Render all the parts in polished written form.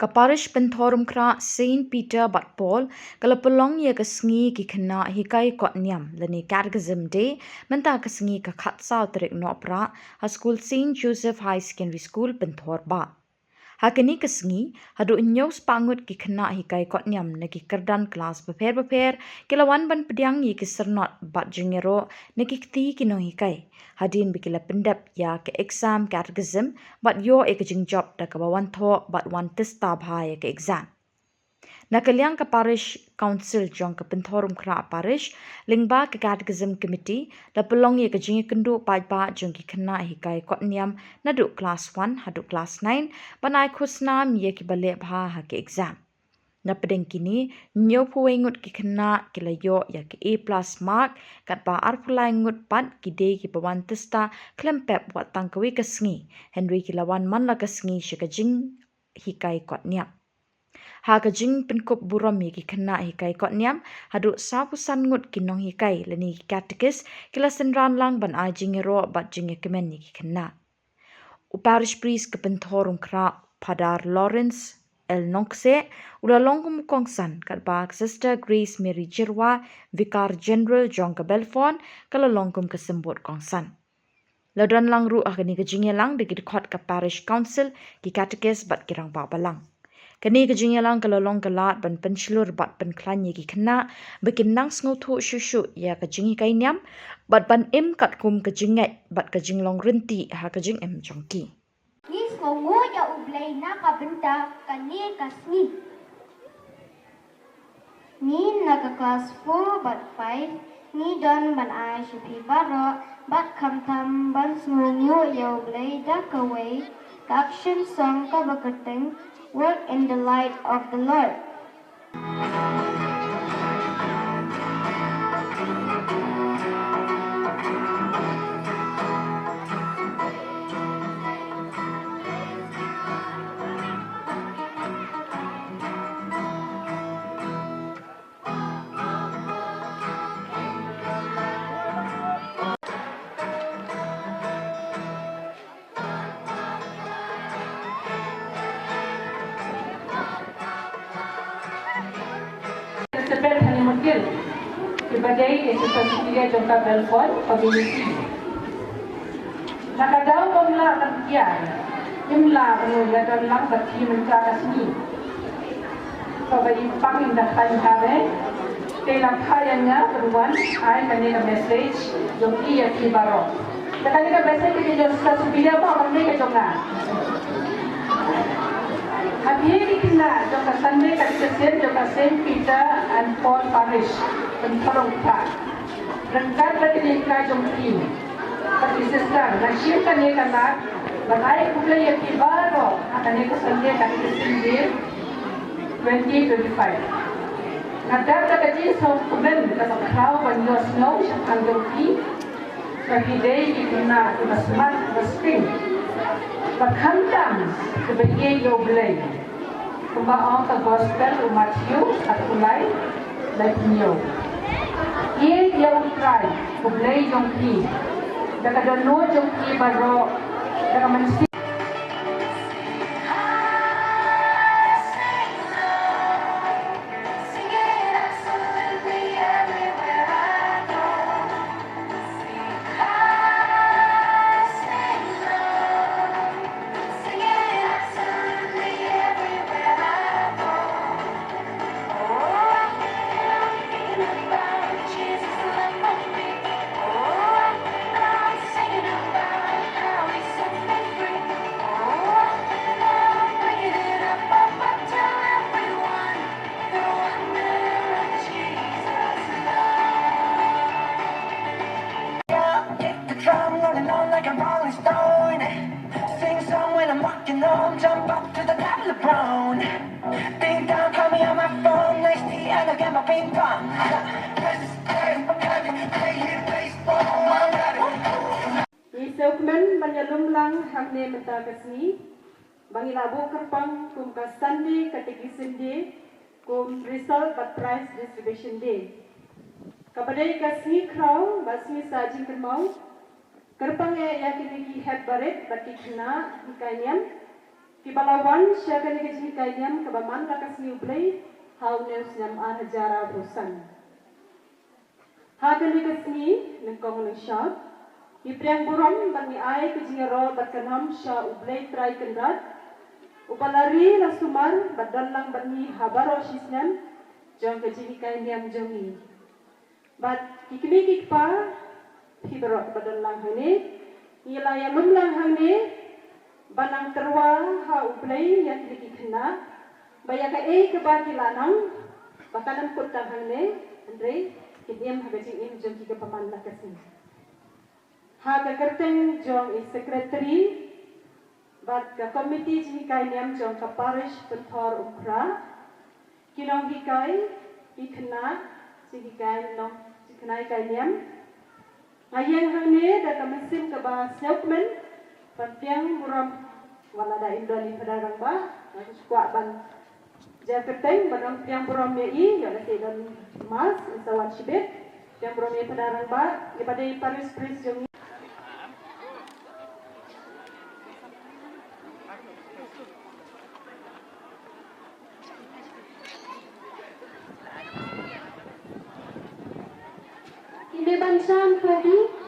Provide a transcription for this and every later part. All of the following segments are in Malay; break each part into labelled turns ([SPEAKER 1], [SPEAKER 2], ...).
[SPEAKER 1] Kaparish Penthorum Kra Saint Peter Bat Paul kalapalong ya kasngi ki khna hikai kot niam lani catechism day menta kasngi ka khat saw trik no pra ha school Saint Joseph High Secondary School Penthor ba. Hakini kasngi hadu nyos pangut ki khna hikai kot niam na ki kerdan kelas beper kilawan ban pediang yi ki sernot bat jingero na ki kti ki no hikai hadin bikila pendap ya ke exam catechism bat yo ek jing job da ka bawan tho bat wan testa bha ya ke exam na kaliang ka parish council jong ka Penthorum Kra parish lingba ka catechism committee la pelong ye ka jing kendu pai ba jong ki khna hikai kot niam na du class 1 hadu class 9 banai khusnam ye ki bale bha ha ke exam na pedeng kini nyo puwengut ki khna ki la yo ya ki A+ mark kat ba arpulai ngut pat ki de ki pawan testa klempep wat tangkawi kasngi Henry ki lawan man la kasngi shika jing hikai kot niam ha ka jing penkup buram ye ki khna hikai kot niam hadu sapusan ngut ki nong hikai lani ki catechist kila senran lang ban a jing ro bat jing kemen ye ki khna parish priest ke Penthorum Kra Padar Lawrence El Nongse ula longkum kongsan kat bak Sister Grace Mary Jirwa Vicar General Jongka Belfon kala longkum kesembut kongsan ladan lang ru akani ke jing lang de ki khot ka parish council ki catechist bat kirang ba balang kani ke jing lang kala long kalat ban penslur bat pen klanye ki khna bekin nang sngo thu shushu ya ka jing kai nyam bat ban im kat kum ke jingai bat ka jing long rinti ha ka jing em jongki
[SPEAKER 2] Ni songo ya ublay na kabenta kani kasni. Ni naga class 4 but 5 ni don ban ai shipi baro but kam tham ban sunyo ya ublay da kaway ka action song ka bakateng work in the light of the Lord.
[SPEAKER 3] Sebab hanya mungkin sebagai Sosial Jongka Belfon community. Nakadaw pamla katiyan, imla penulia dan lang bagi mencari seni. Sebagai pangindahkan kami, dalam kayanya peruan, ay kanina message yung iya kibaro. Kanina message kita yung sa subiya mo, kanina jongka. Hari kita jongka Sunday Catechism jongka Saint Peter and Paul Parish Penthorum Kra. Rengkat lagi ka jongki. Katisistan nasyim kani kanak banai kulay yang ibaro akani ko Sunday Catechism Day 2025. Nadar ka kaji sa kumen ka makraw banyo snow ang jongki. Paghiday ikuna masmat masping. Paghandam sebagai yoblay. Kumaong ka gospel o Matthew at kulay like niyo. Ie yung try, yoblay yung ki. Nakadano yung ki baro, nakamansi.
[SPEAKER 4] Like a rolling stone, sing song when I'm walking home, jump up to the top of the brown. Ding dong, call me on my phone, nice tea, and I get my ping pong.
[SPEAKER 3] Isokmen banyalum lang hakne menta kasni, bangilabu kerpang kum ka Sunday Catechism Day, kum result but prize distribution day. Kapadai kasni kraw basmi sajing kermau. Kerpang ya kini ki head baret baki kena hikayam Kibalawan siya ganigajin kanyam kabaman lakas niublay haunes nyam hajara brusan. Hagaligas ni nagkong ng siya. Ipriang buram bani ay kajingaro batkanam siya ublay try kendat. Upalari la sumar badalang bani habaro sisnyam jong kajini kanyam jongi. Bat kikimikik pa hibarot badalang hane. Nilaya lumlang hane. Banang terwa ha ublay yang dikikena bayaka kebaki lanang bakalan kutang hangne andre kidiem hagajing im jong kika paman lakasni ha ka kerteng jong secretary bat ka committee jing kainiam jong ka parish pentor ukra kinong hikai ikena sigikai no sikenai kainiam ayang hangne da ka mesin ka ba selfman Pantiang muram wala da Indoni pedarang ba aku suka ban jaketeng banang tiang muram mei ya lagi dan mas sawan sibet tiang muram mei pedarang ba ipada Paris Pris jong
[SPEAKER 2] Ini bansan Freddy.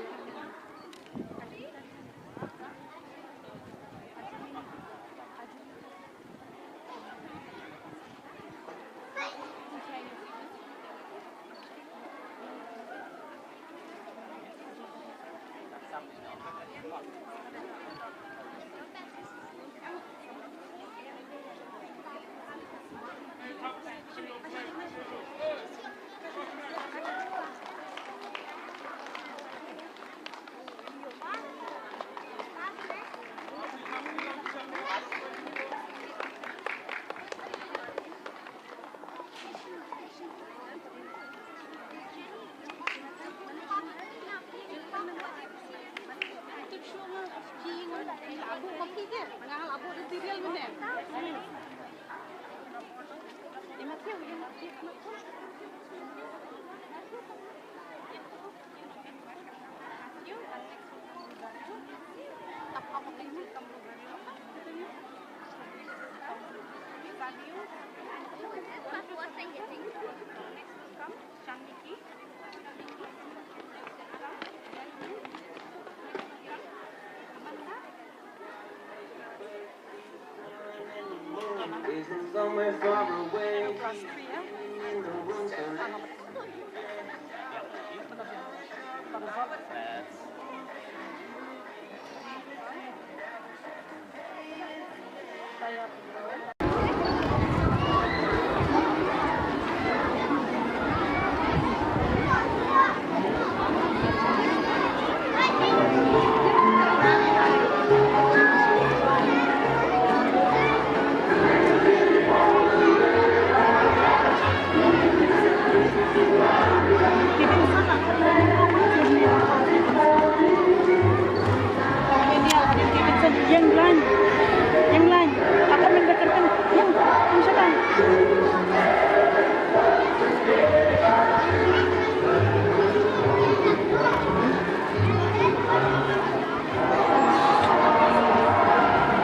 [SPEAKER 4] Isn't somewhere far away in the wonderland.
[SPEAKER 5] Yang lain, akan mendekatkan yang misalkan.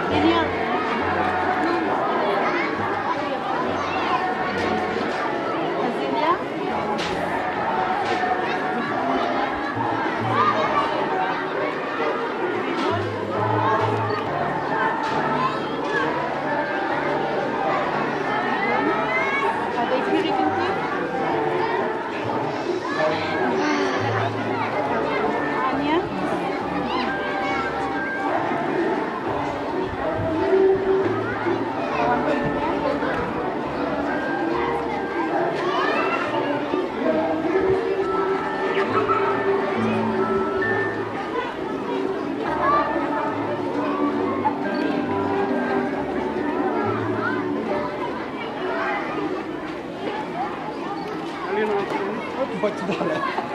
[SPEAKER 5] Ini ya. Hasilnya.
[SPEAKER 6] Pode dar, né?